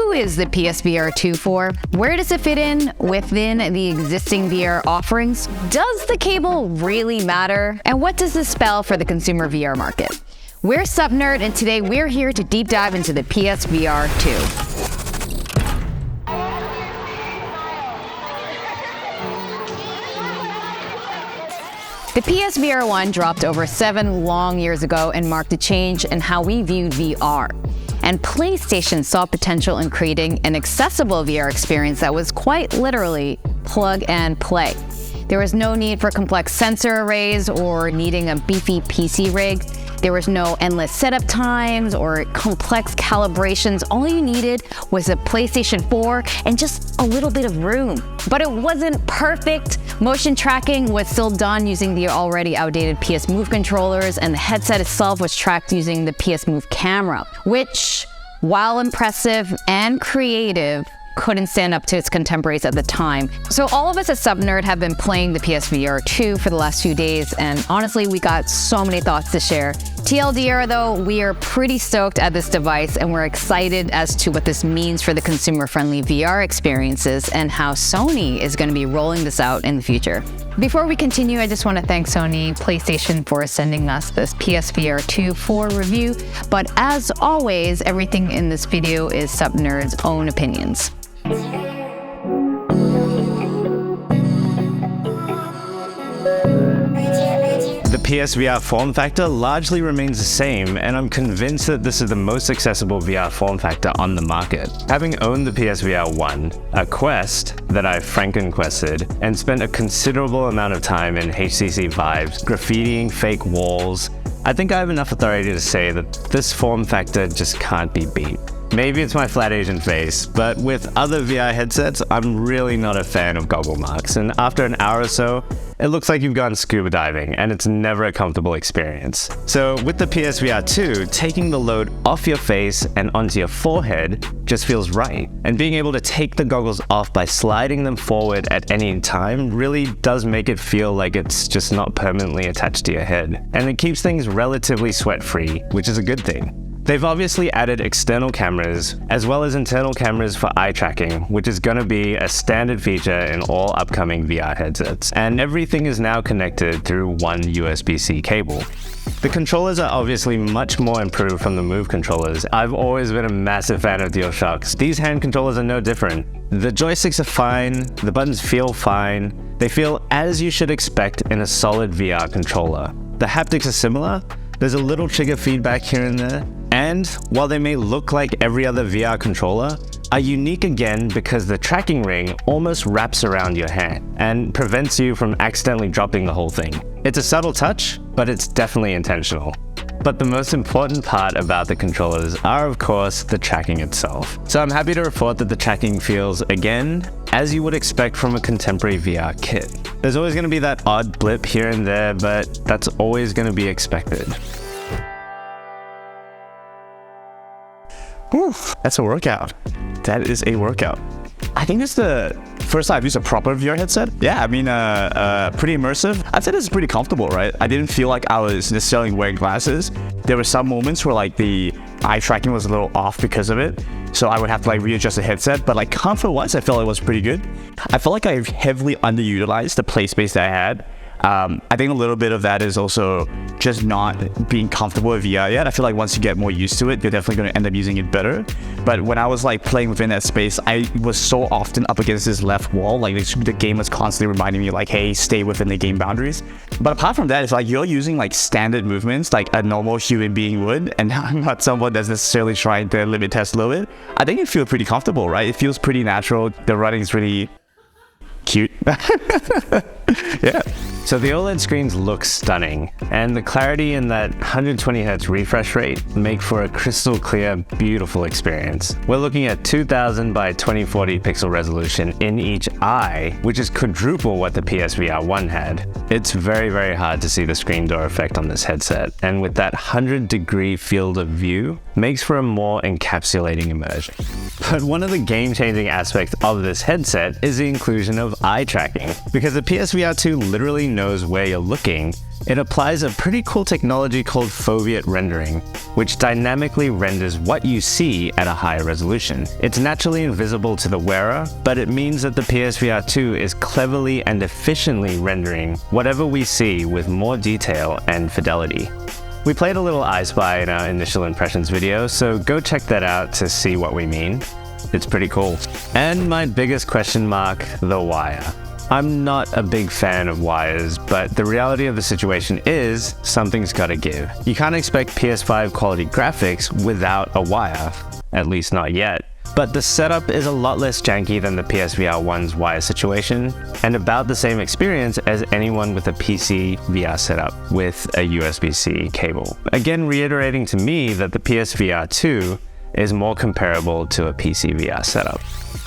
Who is the PSVR2 for? Where does it fit in within the existing VR offerings? Does the cable really matter? And what does this spell for the consumer VR market? We're SupNerd, and today we're here to deep dive into the PSVR2. The PSVR1 dropped over 7 long years ago and marked a change in how we viewed VR. And PlayStation saw potential in creating an accessible VR experience that was quite literally plug and play. There was no need for complex sensor arrays or needing a beefy PC rig. There was no endless setup times or complex calibrations. All you needed was a PlayStation 4 and just a little bit of room. But it wasn't perfect. Motion tracking was still done using the already outdated PS Move controllers, and the headset itself was tracked using the PS Move camera, which, while impressive and creative, couldn't stand up to its contemporaries at the time. So all of us at SupNerd have been playing the PSVR2 for the last few days, and honestly, we got so many thoughts to share. TLDR though, we are pretty stoked at this device, and we're excited as to what this means for the consumer-friendly VR experiences and how Sony is going to be rolling this out in the future. Before we continue, I just want to thank Sony PlayStation for sending us this PSVR2 for review, but as always, everything in this video is SupNerd's own opinions. The PSVR form factor largely remains the same, and I'm convinced that this is the most accessible VR form factor on the market. Having owned the PSVR1, a Quest that I franken-quested, and spent a considerable amount of time in HTC Vives, graffitiing fake walls, I think I have enough authority to say that this form factor just can't be beat. Maybe it's my flat Asian face, but with other VR headsets, I'm really not a fan of goggle marks, and after an hour or so, it looks like you've gone scuba diving, and it's never a comfortable experience. So with the PSVR2, taking the load off your face and onto your forehead just feels right, and being able to take the goggles off by sliding them forward at any time really does make it feel like it's just not permanently attached to your head, and it keeps things relatively sweat-free, which is a good thing. They've obviously added external cameras, as well as internal cameras for eye tracking, which is going to be a standard feature in all upcoming VR headsets. And everything is now connected through one USB-C cable. The controllers are obviously much more improved from the Move controllers. I've always been a massive fan of DualShocks. These hand controllers are no different. The joysticks are fine, the buttons feel fine. They feel as you should expect in a solid VR controller. The haptics are similar. There's a little trigger feedback here and there. And while they may look like every other VR controller, are unique again because the tracking ring almost wraps around your hand and prevents you from accidentally dropping the whole thing. It's a subtle touch, but it's definitely intentional. But the most important part about the controllers are, of course, the tracking itself. So I'm happy to report that the tracking feels, again, as you would expect from a contemporary VR kit. There's always going to be that odd blip here and there, but that's always going to be expected. Oof, that's a workout. That is a workout. I think it's the first time I've used a proper VR headset. Yeah, I mean, pretty immersive. I'd say this is pretty comfortable, right? I didn't feel like I was necessarily wearing glasses. There were some moments where like the eye tracking was a little off because of it. So I would have to like readjust the headset, but like comfort-wise, I felt it was pretty good. I felt like I heavily underutilized the play space that I had. I think a little bit of that is also just not being comfortable with VR yet. I feel like once you get more used to it, you're definitely going to end up using it better. But when I was like playing within that space, I was so often up against this left wall. Like the game was constantly reminding me like, hey, stay within the game boundaries. But apart from that, it's like you're using like standard movements like a normal human being would, and not someone that's necessarily trying to limit test a little bit. I think it feels pretty comfortable, right? It feels pretty natural. The running is really cute. Yeah. So the OLED screens look stunning, and the clarity in that 120Hz refresh rate make for a crystal clear, beautiful experience. We're looking at 2000 by 2040 pixel resolution in each eye, which is quadruple what the PSVR1 had. It's very, very hard to see the screen door effect on this headset, and with that 100-degree field of view, makes for a more encapsulating immersion. But one of the game-changing aspects of this headset is the inclusion of eye tracking, because the PSVR PSVR 2 literally knows where you're looking. It applies a pretty cool technology called foveate rendering, which dynamically renders what you see at a higher resolution. It's naturally invisible to the wearer, but it means that the PSVR 2 is cleverly and efficiently rendering whatever we see with more detail and fidelity. We played a little I Spy in our initial impressions video, so go check that out to see what we mean. It's pretty cool. And my biggest question mark, the wire. I'm not a big fan of wires, but the reality of the situation is something's gotta give. You can't expect PS5 quality graphics without a wire, at least not yet. But the setup is a lot less janky than the PSVR 1's wire situation, and about the same experience as anyone with a PC VR setup with a USB-C cable. Again, reiterating to me that the PSVR 2 is more comparable to a PC VR setup.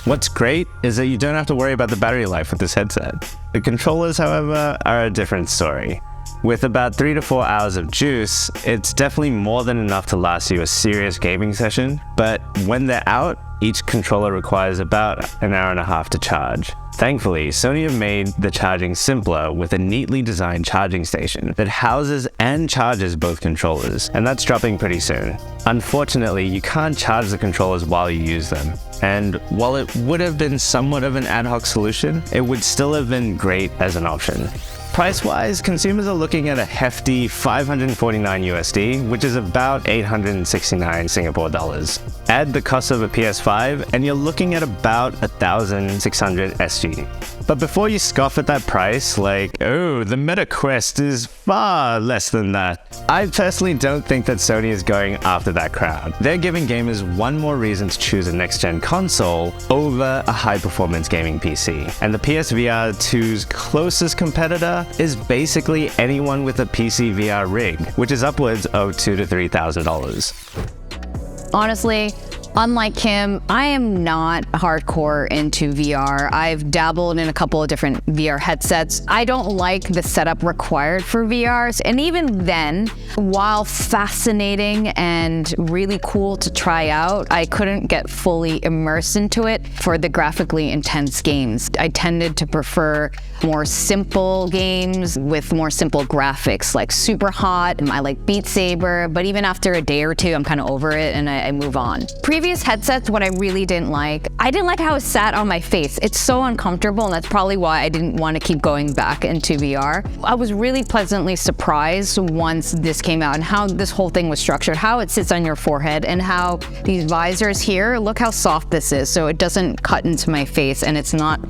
What's great is that you don't have to worry about the battery life with this headset. The controllers, however, are a different story. With about 3 to 4 hours of juice, it's definitely more than enough to last you a serious gaming session, but when they're out, each controller requires about an hour and a half to charge. Thankfully, Sony have made the charging simpler with a neatly designed charging station that houses and charges both controllers, and that's dropping pretty soon. Unfortunately, you can't charge the controllers while you use them, and while it would have been somewhat of an ad hoc solution, it would still have been great as an option. Price-wise, consumers are looking at a hefty $549 USD, which is about 869 Singapore dollars. Add the cost of a PS5, and you're looking at about 1,600 SG. But before you scoff at that price, like, oh, the Meta Quest is far less than that, I personally don't think that Sony is going after that crowd. They're giving gamers one more reason to choose a next-gen console over a high-performance gaming PC. And the PSVR 2's closest competitor is basically anyone with a PC VR rig, which is upwards of $2,000 to $3,000. Honestly, unlike Kim, I am not hardcore into VR. I've dabbled in a couple of different VR headsets. I don't like the setup required for VRs. And even then, while fascinating and really cool to try out, I couldn't get fully immersed into it for the graphically intense games. I tended to prefer more simple games with more simple graphics, like Super Hot. I like Beat Saber, but even after a day or two, I'm kind of over it and I move on. Previous headsets, what I really didn't like how it sat on my face. It's so uncomfortable, and that's probably why I didn't want to keep going back into VR. I was really pleasantly surprised once this came out and how this whole thing was structured, how it sits on your forehead, and how these visors here, look how soft this is, so it doesn't cut into my face, and it's not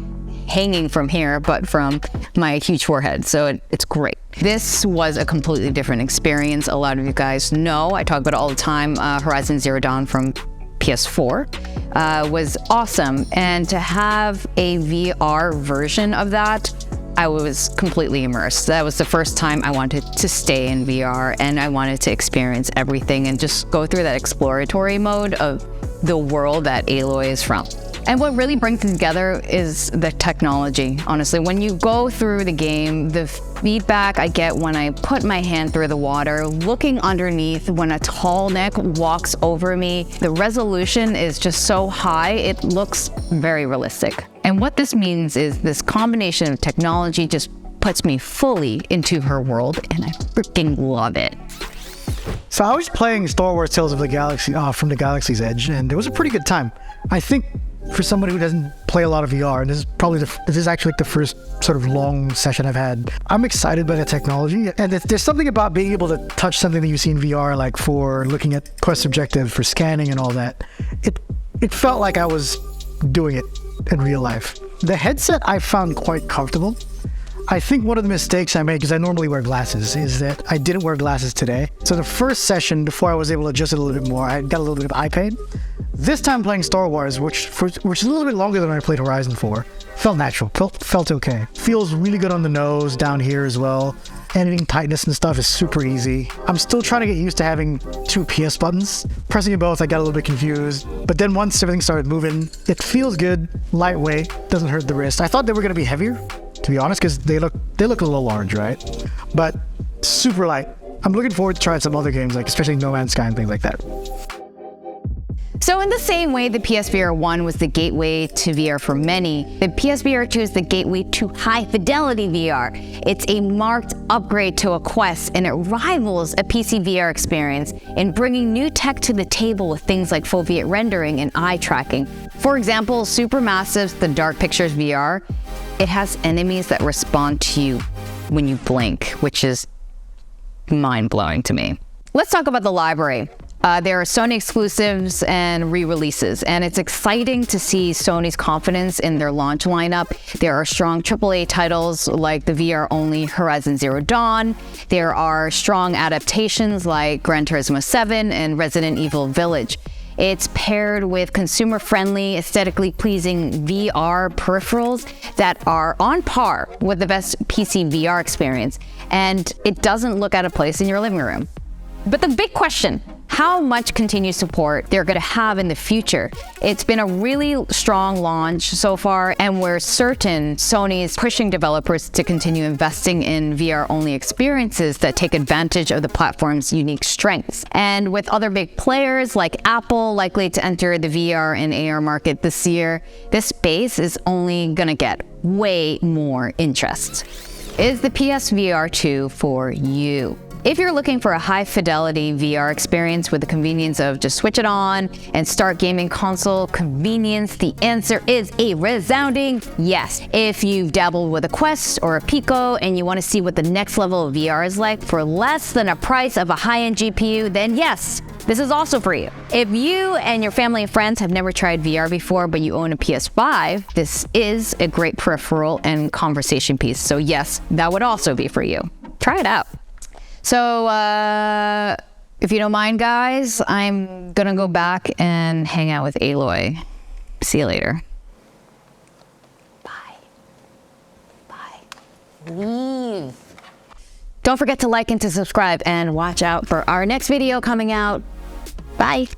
hanging from here, but from my huge forehead. So it's great. This was a completely different experience. A lot of you guys know, I talk about it all the time, Horizon Zero Dawn from PS4 was awesome. And to have a VR version of that, I was completely immersed. That was the first time I wanted to stay in VR, and I wanted to experience everything and just go through that exploratory mode of the world that Aloy is from. And what really brings it together is the technology. Honestly, when you go through the game, the feedback I get when I put my hand through the water, looking underneath when a tall neck walks over me, the resolution is just so high, it looks very realistic. And what this means is this combination of technology just puts me fully into her world, and I freaking love it. So I was playing Star Wars Tales of the Galaxy from the Galaxy's Edge, and it was a pretty good time. I think for somebody who doesn't play a lot of VR, and this is actually like the first sort of long session I've had, I'm excited by the technology. And there's something about being able to touch something that you see in VR, like for looking at Quest objectives, for scanning and all that. It felt like I was doing it in real life. The headset I found quite comfortable. I think one of the mistakes I made, because I normally wear glasses, is that I didn't wear glasses today. So the first session, before I was able to adjust it a little bit more, I got a little bit of eye pain. This time playing Star Wars, which is a little bit longer than I played Horizon 4, felt natural, felt okay. Feels really good on the nose, down here as well. Editing tightness and stuff is super easy. I'm still trying to get used to having two PS buttons. Pressing both, I got a little bit confused. But then once everything started moving, it feels good, lightweight, doesn't hurt the wrist. I thought they were going to be heavier, to be honest, because they look a little large, right? But super light. I'm looking forward to trying some other games, like especially No Man's Sky and things like that. So in the same way the PSVR 1 was the gateway to VR for many, the PSVR 2 is the gateway to high-fidelity VR. It's a marked upgrade to a Quest, and it rivals a PC VR experience in bringing new tech to the table with things like foveate rendering and eye tracking. For example, Supermassive's The Dark Pictures VR, it has enemies that respond to you when you blink, which is mind-blowing to me. Let's talk about the library. There are Sony exclusives and re-releases, and it's exciting to see Sony's confidence in their launch lineup. There are strong AAA titles like the VR-only Horizon Zero Dawn. There are strong adaptations like Gran Turismo 7 and Resident Evil Village. It's paired with consumer-friendly, aesthetically pleasing VR peripherals that are on par with the best PC VR experience, and it doesn't look out of place in your living room. But the big question, how much continued support they're going to have in the future? It's been a really strong launch so far, and we're certain Sony is pushing developers to continue investing in VR-only experiences that take advantage of the platform's unique strengths. And with other big players like Apple likely to enter the VR and AR market this year, this space is only going to get way more interest. Is the PSVR 2 for you? If you're looking for a high-fidelity VR experience with the convenience of just switch it on and start gaming console convenience, the answer is a resounding yes. If you've dabbled with a Quest or a Pico and you want to see what the next level of VR is like for less than a price of a high-end GPU, then yes, this is also for you. If you and your family and friends have never tried VR before but you own a PS5, this is a great peripheral and conversation piece. So yes, that would also be for you. Try it out. So, if you don't mind, guys, I'm gonna go back and hang out with Aloy. See you later. Bye. Bye. Leave. Don't forget to like and to subscribe, and watch out for our next video coming out. Bye.